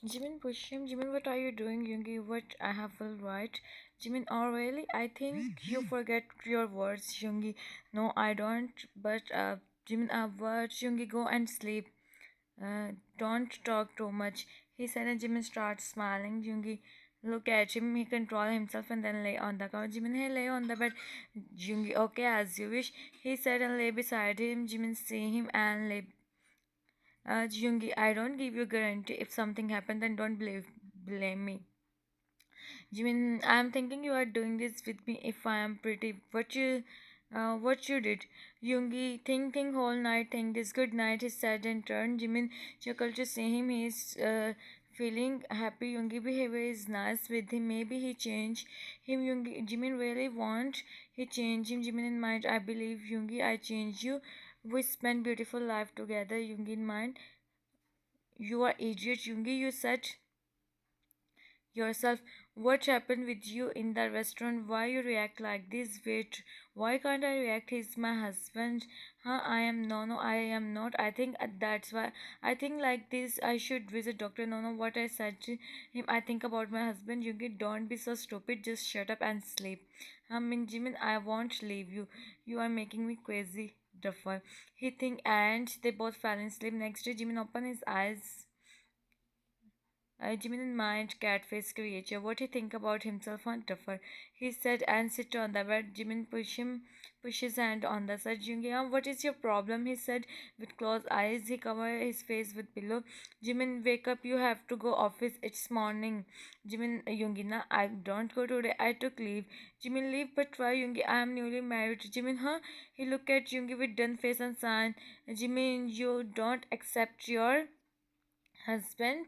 Jimin push him. Jimin, what are you doing? Yoongi, what I have will right. Jimin, oh really? I think you forget your words. Yoongi, no, I don't. But Jimin, what? Yoongi, go and sleep. Don't talk too much. He said, and Jimin starts smiling. Yoongi, look at him. He control himself and then lay on the couch. Jimin, hey, lay on the bed. Yoongi, okay, as you wish. He said and lay beside him. Jimin see him and lay. Yoongi, I don't give you guarantee. If something happened, then don't blame me. Jimin, I'm thinking you are doing this with me. If I am pretty, what you did? Yoongi, think whole night. Think this good night. He said and turned. Jimin chuckled to see him. He's feeling happy. Yoongi behavior is nice with him. Maybe he changed him. Yoongi, Jimin really want he changed him. Jimin in mind, I believe Yoongi, I changed you. We spent beautiful life together. Yoongi in mind, you are idiot. Yoongi, you said yourself what happened with you in the restaurant, why you react like this, wait, why can't I react, he's my husband. Huh, I am, no, I am not, I think that's why I think like this, I should visit doctor. No, what I said to him, I think about my husband. You get, don't be so stupid, just shut up and sleep. I mean, Jimin, I won't leave you, you are making me crazy, Duffer. He think, and they both fell in sleep. Next day Jimin opened his eyes. Jimin mind cat-faced creature. What he think about himself on tougher? He said and sit on the bed. Jimin push his hand on the side. Jungi, what is your problem? He said with closed eyes. He covered his face with pillow. Jimin, wake up. You have to go office. It's morning. Jimin, Yungi, na, I don't go today. I took leave. Jimin, leave, but why, Yungi? I am newly married. Jimin, huh? He looked at Yungi with done face and sign. Jimin, you don't accept your husband?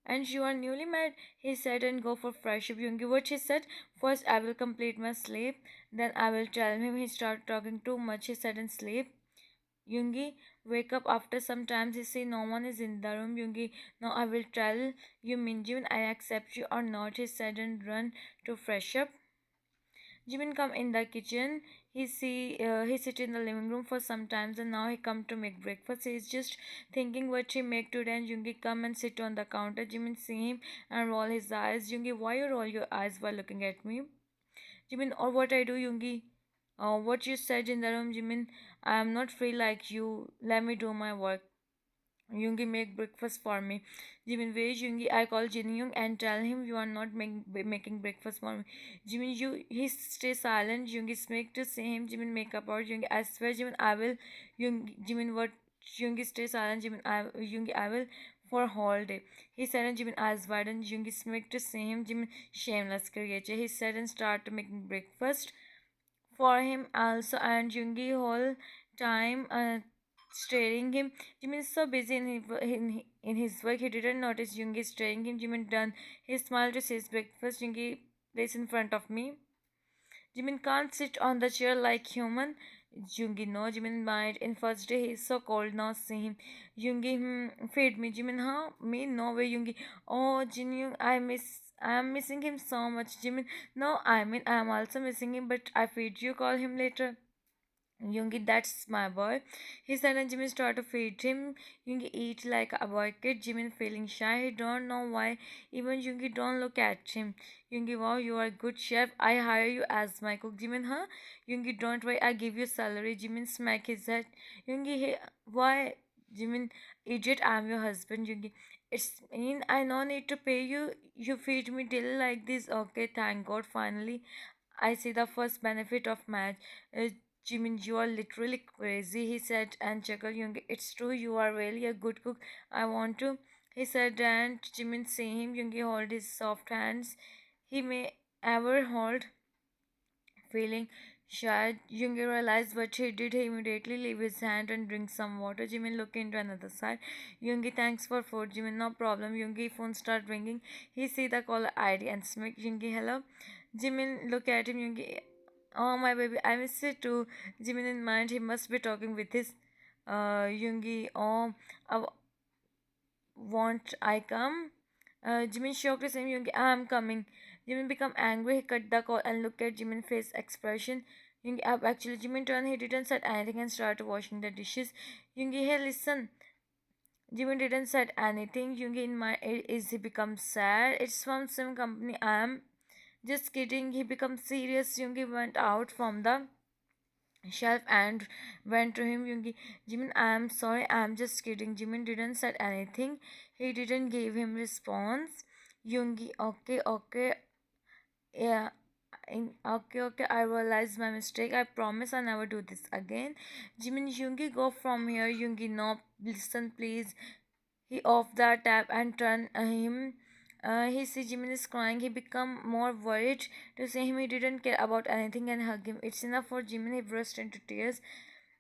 And you are newly married, he said, and go for fresh up. Yoongi, what he said? First, I will complete my sleep, then I will tell him he started talking too much, he said, and sleep. Yoongi, wake up after some time. He said, no one is in the room. Yoongi, no, I will tell you, Minjun, I accept you or not, he said, and run to fresh up. Jimin come in the kitchen. He sit in the living room for some times and now he come to make breakfast. He is just thinking what he make today and Jungi come and sit on the counter. Jimin see him and roll his eyes. Jungi, why you roll your eyes while looking at me? Jimin, or what I do, Jungi? What you said in the room, Jimin. I am not free like you. Let me do my work. Yoongi, make breakfast for me. Jimin, wait, Yoongi. I call Jin Young and tell him you are not making breakfast for me. Jimin, he stay silent. Yoongi, speak to say him. Jimin, make up or Yoongi, I swear, Jimin, I will. Yoongi, Jimin, what? Yoongi, stay silent. Yoongi, I will for whole day. He said and Jimin eyes wide and Yoongi speak to say him. Jimin, shameless creature. He said and started making breakfast for him also and Yoongi whole time staring him. Jimin is so busy in his work, he didn't notice Yoongi staring him. Jimin done. He smiled to say his breakfast. Yoongi place in front of me. Jimin can't sit on the chair like human. Yoongi, no, Jimin might. In first day, he's so cold now. See him. Yoongi, feed me. Jimin, huh? Me? No way, Yoongi. Oh, Jin Young, I am missing him so much. Jimin, no, I mean, I am also missing him, but I feed you. Call him later. Yoongi, that's my boy. He said and Jimin started to feed him. Yoongi eat like a boy kid. Jimin feeling shy. He don't know why. Even Yoongi don't look at him. Yoongi, wow, you are a good chef. I hire you as my cook. Jimin, huh? Yoongi, don't worry. I give you salary. Jimin smack his head. Yoongi, hey, why? Jimin, idiot, I'm your husband. Yoongi, it's mean I no need to pay you. You feed me till like this. Okay, thank God. Finally, I see the first benefit of marriage. Jimin, you are literally crazy, he said and chuckled. Young, it's true, you are really a good cook. I want to, he said, and Jimin see him. Yoongi hold his soft hands. He may ever hold, feeling shy. Yoongi realized what he did. He immediately leave his hand and drink some water. Jimin looked into another side. Yoongi, thanks for food. Jimin, no problem. Yoongi phone start ringing. He see the caller ID and smirk. Yoongi, hello. Jimin look at him. Yoongi, oh my baby, I miss you too. Jimin in mind, he must be talking with his Yoongi. Oh, won't I come? Jimin shocked his name. Yoongi, I'm coming. Jimin become angry. He cut the call and looked at Jimin's face expression. Yoongi, actually, Jimin turned. He didn't say anything and started washing the dishes. Yoongi, hey, listen. Jimin didn't said anything. Yoongi in my is he becomes sad. It's from some company. I'm just kidding. He becomes serious. Yoongi went out from the shelf and went to him. Yoongi, Jimin, I'm sorry. I'm just kidding. Jimin didn't said anything. He didn't give him response. Yoongi, okay, okay, yeah. Okay, okay, I realized my mistake. I promise I never do this again. Jimin, Yoongi, go from here. Yoongi, no, listen, please. He off the tap and turn him. He see Jimin is crying. He become more worried to see him. He didn't care about anything and hug him. It's enough for Jimin. He burst into tears.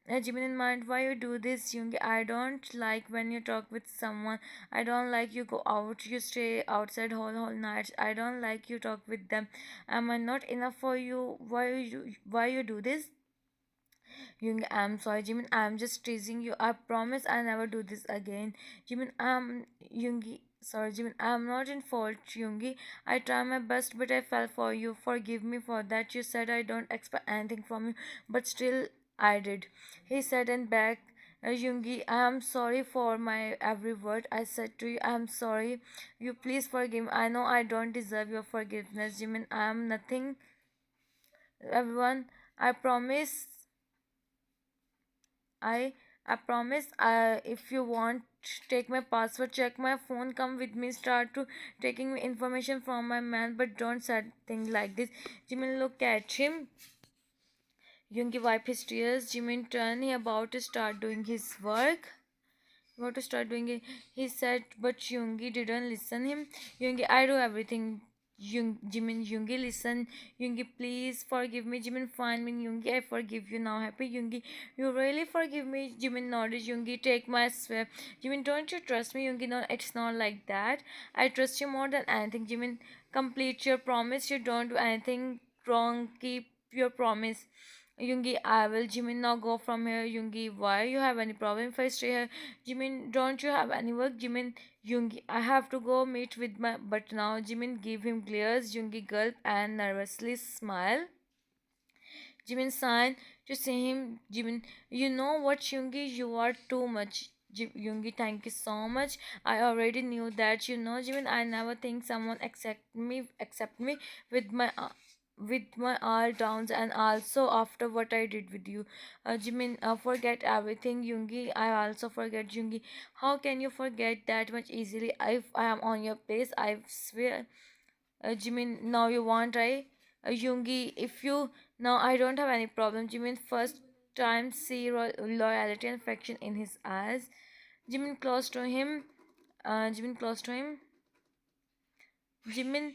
Jimin in mind, why you do this, Yoongi? I don't like when you talk with someone. I don't like you go out. You stay outside whole nights. I don't like you talk with them. Am I not enough for you? Why you do this? Yoongi, I'm sorry, Jimin. I'm just teasing you. I promise I never do this again. Jimin, Yoongi. Sorry, Jimin. I'm not in fault, Yoongi. I try my best, but I fell for you. Forgive me for that. You said I don't expect anything from you, but still, I did. He said and back. Yoongi, I'm sorry for my every word I said to you. I'm sorry. You please forgive me. I know I don't deserve your forgiveness, Jimin. I'm nothing. Everyone, I promise. I I promise. If you want, take my password, check my phone, come with me, start to taking information from my man, but don't say things like this. Jimin look at him. Yoongi wipe his tears. Jimin turn. He about to start doing his work. About to start doing it. He said, but Yoongi didn't listen him. Yoongi, I do everything. Jimin, Yoongi, listen. Yoongi, please forgive me. Jimin, fine me. Yoongi, I forgive you now. Happy Yoongi, you really forgive me. Jimin nodded. Yoongi, take my swear. Jimin, don't you trust me? Yoongi, no, it's not like that. I trust you more than anything. Jimin, complete your promise. You don't do anything wrong. Keep your promise. Yoongi, I will. Jimin, now go from here. Yoongi, why you have any problem if I stay here? Jimin, don't you have any work? Jimin, Yoongi, I have to go meet with my. But now Jimin give him glares. Yoongi gulp and nervously smile. Jimin sighed to see him. Jimin, you know what, Yoongi, you are too much. Yoongi, thank you so much. I already knew that. Jimin, I never think someone accept me with my all downs and also after what I did with you. Jimin, forget everything. Yoongi, I also forget. Yoongi, how can you forget that much easily? If I am on your place, I swear. Jimin, now you want, right? Yoongi, if you now I don't have any problem. Jimin first time see loyalty and affection in his eyes. Jimin close to him. Jimin close to him. Jimin,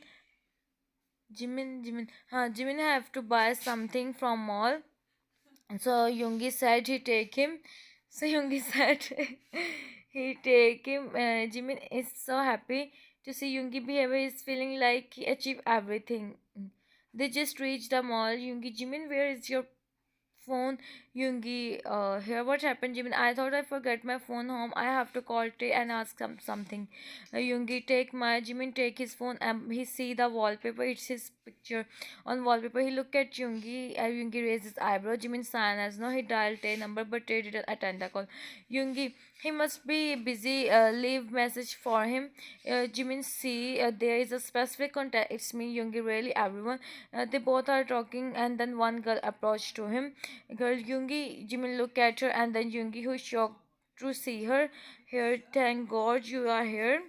Jimin have to buy something from mall. So Yoongi said he take him. So Yoongi said he take him. Jimin is so happy to see Yoongi behavior. Is feeling like he achieved everything. They just reached the mall. Yoongi, Jimin, where is your phone? Yoongi, here what happened, Jimin? I thought I forgot my phone home. I have to call Tay and ask something. Yoongi, take my Jimin, take his phone and he see the wallpaper. It's his picture on wallpaper. He look at Yoongi. Yoongi raised his eyebrow. Jimin sign as no. He dialed Tay number, but Tay didn't attend the call. Yoongi, he must be busy. Leave message for him. Jimin see there is a specific contact. It's me, Yoongi. Really, everyone. They both are talking, and then one girl approached to him. Girl, Yoongi. Jimin look at her, and then Yoongi, who shocked to see her here. Thank God you are here.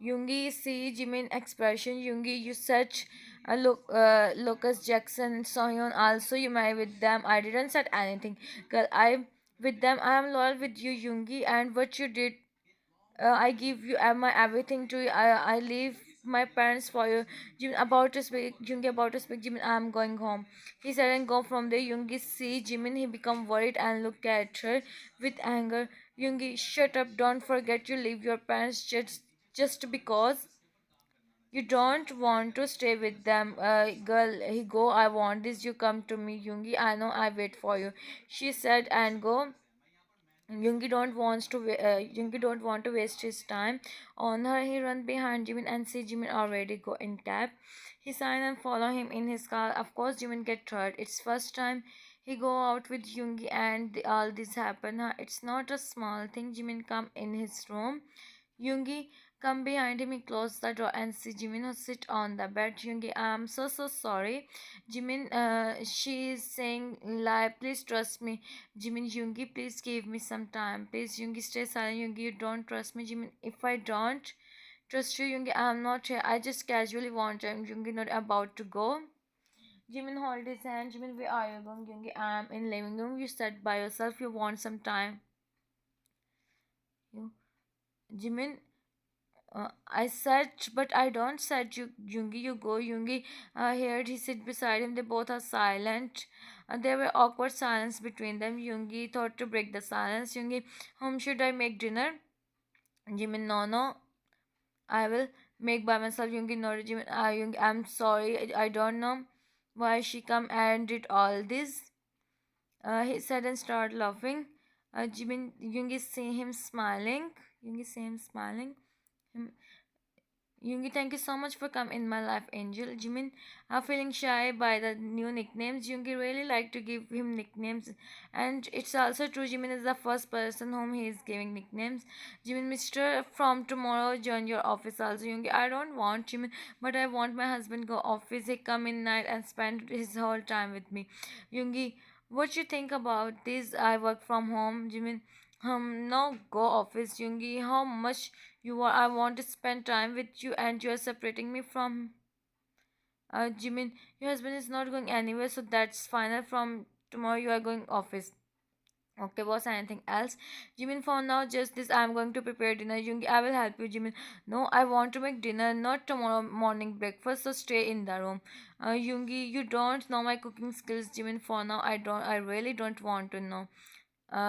Yoongi see Jimin expression. Yoongi, you such a Lucas Jackson, Sohyun. Also, you marry with them. I didn't said anything. Girl, I with them. I am loyal with you, Yoongi, and what you did. I give you my everything to you. I leave my parents for you. Jimin about to speak. Yoongi about to speak. Jimin, I am going home. He said and go from there. Yoongi see Jimin. He become worried and look at her with anger. Yoongi, shut up. Don't forget you leave your parents just because you don't want to stay with them. Girl, he go. I want this. You come to me, Yoongi. I know. I wait for you. She said and go. Yoongi don't want to waste his time on her. He run behind Jimin and see Jimin already go in cab. He sign and follow him in his car. Of course, Jimin get hurt. It's first time He go out with Yoongi and all this happen. It's not a small thing. Jimin come in his room. Yoongi come behind him. He close the door and see Jimin who sit on the bed. Yoongi, I'm so sorry. Jimin, she is saying lie. Please trust me. Jimin, Yoongi, please give me some time. Please, Yoongi, stay silent. Yoongi, you don't trust me. Jimin, if I don't trust you, Yoongi, I'm not here. I just casually want time. Yoongi, not about to go. Jimin hold his hand. Jimin, where are you going? Yoongi, I'm in living room. You sat by yourself. You want some time. You, Jimin, I said, but I don't said you, Yoongi. You go, Yoongi. Heard he sit beside him. They both are silent. There were awkward silence between them. Yoongi thought to break the silence. Yoongi, whom should I make dinner? Jimin, no. I will make by myself. Yoongi nodded. Jimin, Yoongi, I'm sorry. I don't know why she come and did all this. He said and started laughing. Jimin, Yoongi see him smiling. Yoongi see him smiling. Him, Yoongi, thank you so much for coming in my life, Angel. Jimin, feeling shy by the new nicknames. Yoongi really like to give him nicknames, and it's also true. Jimin is the first person whom he is giving nicknames. Jimin, Mister, from tomorrow join your office also. Yoongi, I don't want Jimin, but I want my husband go office. He come in night and spend his whole time with me. Yoongi, what you think about this? I work from home. Jimin, no go office. Yoongi, how much you are? I want to spend time with you, and you are separating me from Jimin. Your husband is not going anywhere, so that's final. From tomorrow, you are going office. Okay, boss. Anything else? Jimin, for now, just this. I'm going to prepare dinner. Yoongi, I will help you. Jimin, no, I want to make dinner, not tomorrow morning breakfast. So stay in the room. Yoongi, you don't know my cooking skills. Jimin, for now, I don't. I really don't want to know.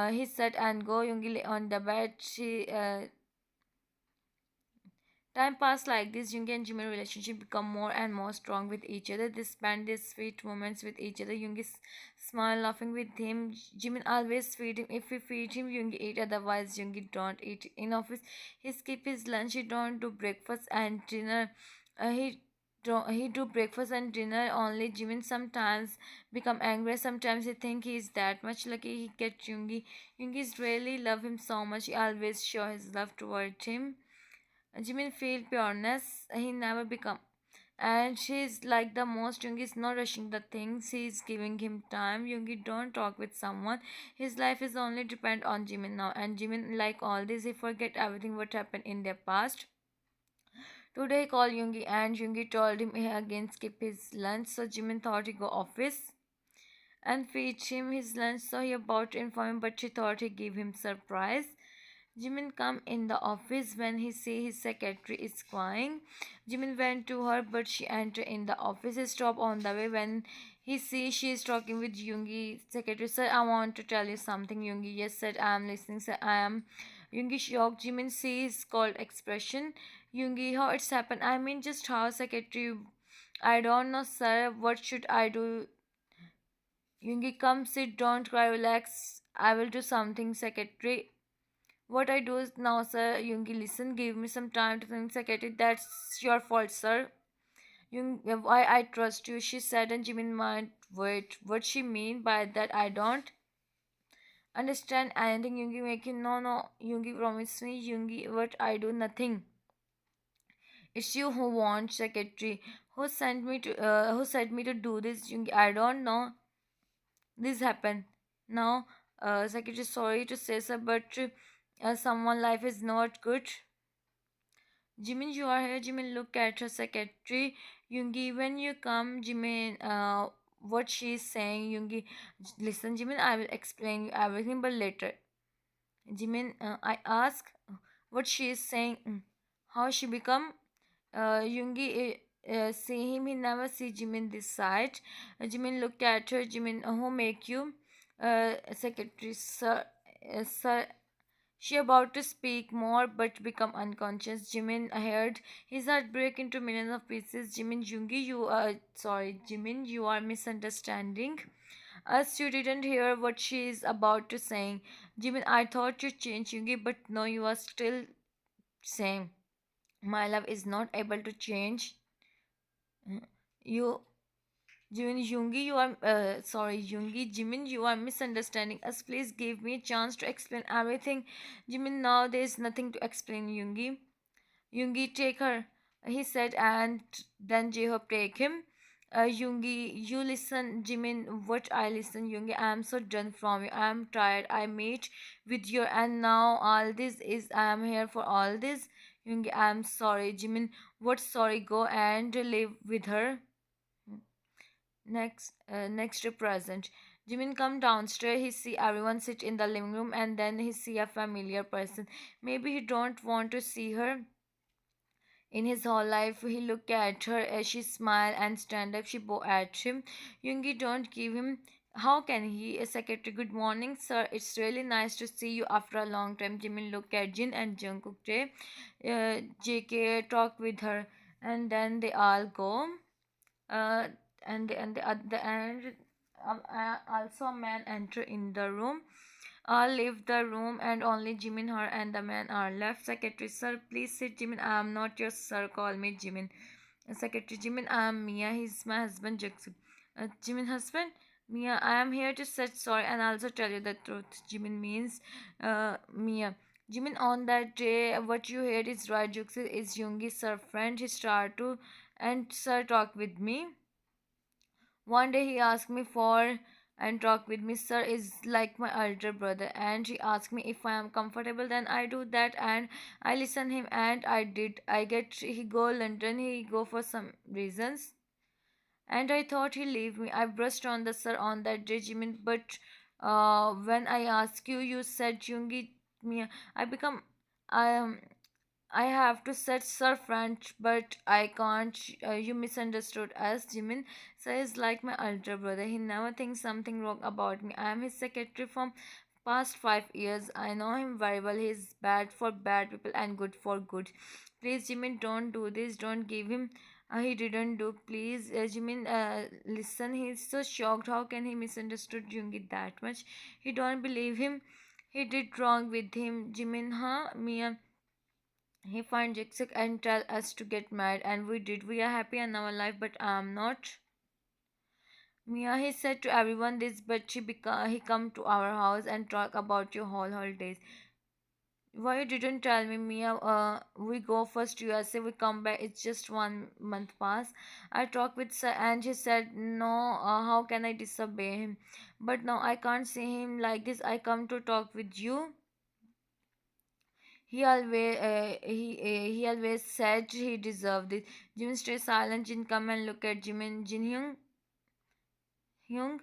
He said, and go. Yoongi lay on the bed. Time passed like this. Yoongi and Jimin relationship become more and more strong with each other. They spend these sweet moments with each other. Yoongi smile laughing with him. Jimin always feed him. If he feed him, Yoongi eat. Otherwise, Yoongi don't eat. In office, he skip his lunch. He don't do breakfast and dinner. He do breakfast and dinner only. Jimin sometimes become angry. Sometimes he think he is that much lucky he get Yoongi. Yoongi's really love him so much. He always show his love toward him. Jimin feel pureness. He never become. And she's like the most. Yoongi is not rushing the things. He's giving him time. Yoongi don't talk with someone. His life is only depend on Jimin now. And Jimin like all this. He forget everything what happened in their past. Today he called Yoongi and Yoongi told him he again skip his lunch. So Jimin thought he go office and feed him his lunch. So he about to inform him, but she thought he give him surprise. Jimin come in the office when he see his secretary is crying. Jimin went to her, but she enter in the office. He stop on the way when he see she is talking with Yoongi. Secretary said, "I want to tell you something." Yoongi, yes, said, "I am listening." Said, "I am." Yoongi shocked. Jimin sees cold expression. Yoongi, how it's happened? I mean, just how secretary? I don't know, sir. What should I do? Yoongi, come sit, don't cry, relax. I will do something, secretary. What I do is now, sir. Yoongi, listen, give me some time to think, secretary. That's your fault, sir. Why I trust you, she said, and Jimin mind, wait, what she mean by that? I don't understand anything. Yoongi making no. Yoongi promise me, Yoongi, what I do nothing. It's you who want secretary. Who said me to do this? Yoongi, I don't know. This happened. Now, secretary, sorry to say, sir, but someone life is not good. Jimin, you are here. Jimin, look at her secretary. Yoongi, when you come, Jimin, what she is saying, Yoongi, listen, Jimin, I will explain you everything, but later. Jimin, I ask what she is saying, how she become. Yoongi, see him, he never see Jimin this side. Jimin, look at her. Jimin, who make you? Secretary, sir, sir. She about to speak more but become unconscious. Jimin heard his heart break into millions of pieces. Jimin, Yoongi, you are sorry. Jimin, you are misunderstanding us. You didn't hear what she is about to say. Jimin, I thought you changed, Yoongi, but no, you are still same. My love is not able to change. You Jimin, Yoongi, you are sorry, Yoongi, Jimin, you are misunderstanding us. Please give me a chance to explain everything. Jimin, now there is nothing to explain, Yoongi. Yoongi, take her, he said, and then J-Hope take him. Yoongi, you listen, Jimin, what I listen, Yoongi, I am so done from you. I am tired. I made with you, and now all this is, I am here for all this. Yoongi, I am sorry, Jimin, what sorry? Go and live with her. Next to present. Jimin come downstairs. He see everyone sit in the living room, and then he see a familiar person. Maybe he don't want to see her in his whole life. He look at her as she smile and stand up. She bow at him. Yoongi don't give him. How can he? A secretary. Good morning, sir. It's really nice to see you after a long time. Jimin look at Jin and Jungkook. JK talk with her, and then they all go. uh, and at the end, also a man enter in the room. All leave the room, and only Jimin, her, and the man are left. Secretary, sir, please sit. Jimin, I am not your sir. Call me Jimin. Secretary, Jimin, I am Mia. He's my husband, Jackson. Jimin, husband. Mia, I am here to say sorry and also tell you the truth. Jimin means Mia. Jimin, on that day, what you heard is right. Juxi is Yoongi's sir friend. He started to and sir talk with me. One day he asked me for and talk with me. Sir is like my elder brother, and he asked me if I am comfortable. Then I do that, and I listen him, and I did. I get he go London. He go for some reasons, and I thought he leave me. I brushed on the sir on that judgment, but when I asked you, you said Jungi me. I become. I I have to set Sir French, but I can't. You misunderstood us, Jimin. Sir is like my elder brother. He never thinks something wrong about me. I am his secretary from past 5 years. I know him very well. He is bad for bad people and good for good. Please, Jimin, don't do this. Don't give him. He didn't do. Please, Jimin, listen. He's so shocked. How can he misunderstood Jungi that much? He don't believe him. He did wrong with him. Jimin, huh? Mia. He find Jessica and tell us to get married, and we did. We are happy in our life, but I'm not. Mia, he said to everyone this, but he come to our house and talk about your whole holidays. Why you didn't tell me, Mia? We go first USA, we come back. It's just 1 month pass. I talked with Sir, and he said, no. How can I disobey him? But now I can't see him like this. I come to talk with you. He always said he deserved it. Jim stay silent. Jin come and look at Jim and Jin Hyung.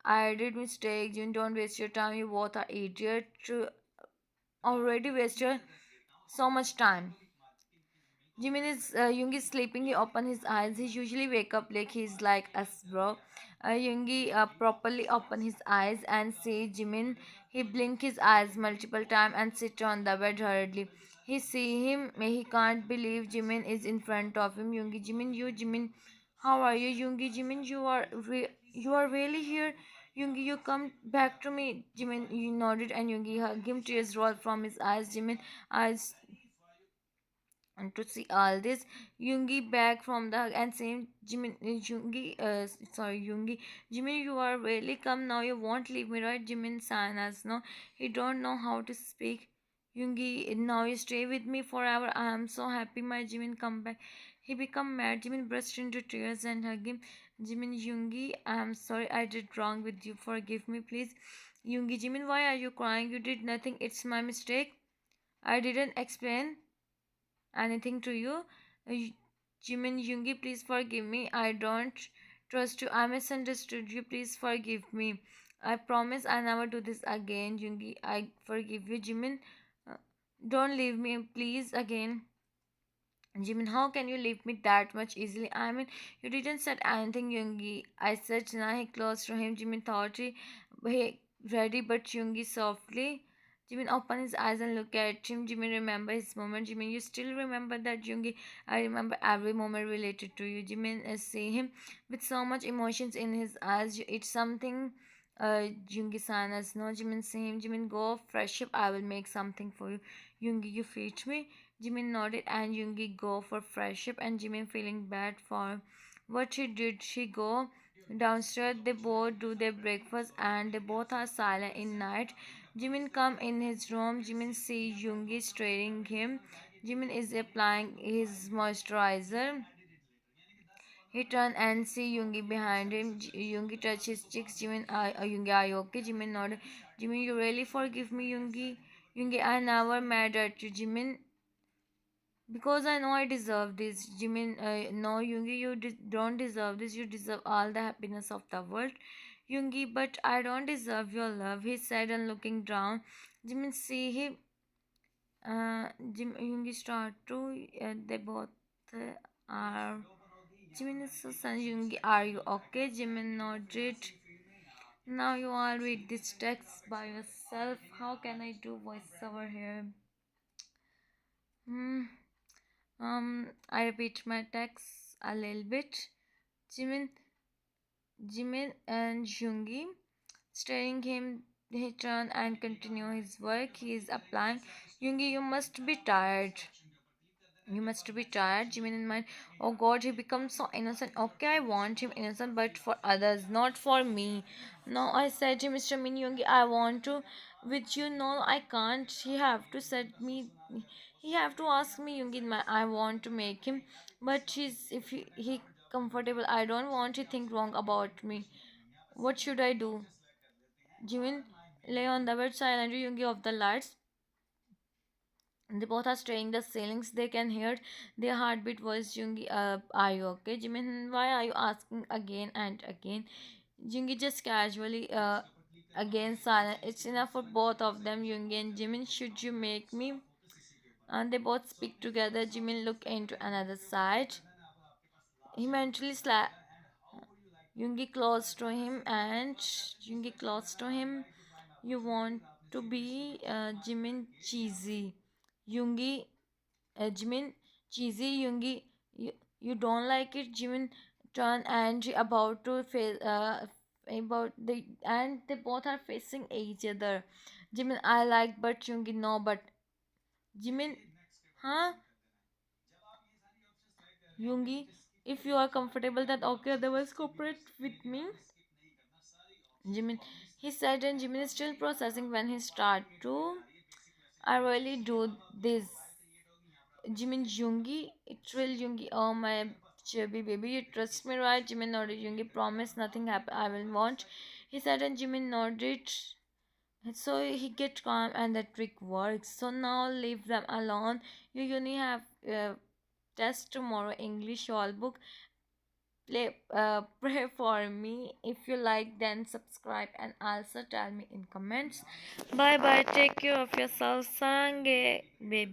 I did mistake. Jin, don't waste your time. You both are idiot. Already wasted so much time. Jimin is Yoongi is sleeping. He open his eyes. He usually wake up like he's like us, bro. Yoongi properly open his eyes and see Jimin. He blink his eyes multiple time and sit on the bed hurriedly. He see him. He can't believe Jimin is in front of him. Yoongi, Jimin, you, Jimin, how are you? Yoongi, Jimin, you are really here. Yoongi, you come back to me. Jimin, you nodded, and Yoongi hugged him. Tears rolled from his eyes. Jimin eyes and to see all this, Yoongi back from the hug and saying, Jimmy, Yoongi, Jimmy, you are really come now. You won't leave me, right? Jimin Sanas, no, he don't know how to speak. Yoongi, now you stay with me forever. I am so happy my Jimin come back. He become mad. Jimin burst into tears and hug him. Jimin, Yoongi, I am sorry I did wrong with you. Forgive me, please. Yoongi, Jimin, why are you crying? You did nothing. It's my mistake. I didn't explain anything to you. Jimin, Yoongi, please forgive me. I don't trust you. I misunderstood you. Please forgive me. I promise I never do this again. Yoongi, I forgive you. Jimin, uh, don't leave me, please, again. Jimin, how can you leave me that much easily? I mean, you didn't said anything, Yoongi. I said, nah, he close to him. Jimin thought he ready, but Yoongi softly. Jimin opened his eyes and looked at him. Jimin remember his moment. Jimin, you still remember that, Yoongi? I remember every moment related to you. Jimin see him with so much emotions in his eyes. It's something Yoongi san as no. Jimin see him. Jimin, go fresh up. I will make something for you. Yoongi, you feed me. Jimin nodded, and Yoongi go for fresh up, and Jimin feeling bad for what she did. She go Downstairs, they both do their breakfast and they both are silent in night. Jimin come in his room. Jimin see Yoongi staring him. Jimin is applying his moisturizer. He turn and see Yoongi behind him. Yoongi touch his cheeks. Yoongi, are you okay? Jimin nodded. Jimin, you really forgive me, Yoongi? Yoongi, I never mad at you, Jimin. Because I know I deserve this. Jimin, no, Yoongi, you don't deserve this. You deserve all the happiness of the world. Yoongi, but I don't deserve your love, he said, and looking down. Jimin, see him. Yoongi start to. They both are. Jimin is so sad. Yoongi, are you okay? Jimin nodded. Now you all read this text by yourself. How can I do voiceover here? Hmm. I repeat my text a little bit. Jimin, Jimin and Yoongi staring him. He turn and continue his work. He is applying. Yoongi, you must be tired. You must be tired. Jimin in mind. Oh God, he becomes so innocent. Okay, I want him innocent, but for others, not for me. No, I said to Mr. Min Yoongi, I want to. With you, no, I can't. He have to set me. He have to ask me Yoongi. I want to make him, but if he comfortable. I don't want to think wrong about me. What should I do? Jimin lay on the bed silently. Yoongi off the lights. They both are staring the ceilings. They can hear their heartbeat voice. Jungi, are you okay? Jimin, why are you asking again and again? Jungi just casually, again silent. It's enough for both of them, Jungi and Jimin. Should you make me? And they both speak together. Jimin look into another side. He mentally slapped Jungi close to him and Jungi close to him. You want to be Jimin cheesy. Yoongi Jimin, cheesy Yoongi, you don't like it. Jimin turn and about to face about the and they both are facing each other. Jimin, I like, but Yoongi, no, but Jimin, huh? Yoongi, if you are comfortable, that okay. Otherwise, cooperate with me. Jimin, he said, and Jimin is still processing when he start to. I really do this. Jimin Yoongi, it will Yoongi. Oh my chubby baby, you trust me, right? Jimin nodded. Yoongi promise nothing happen. I will watch. He said, and Jimin nodded. So he get calm, and the trick works. So now leave them alone. You only have test tomorrow. English all book. Pray for me. If you like, then subscribe and also tell me in comments. Bye bye. Take care of yourself, Sange baby.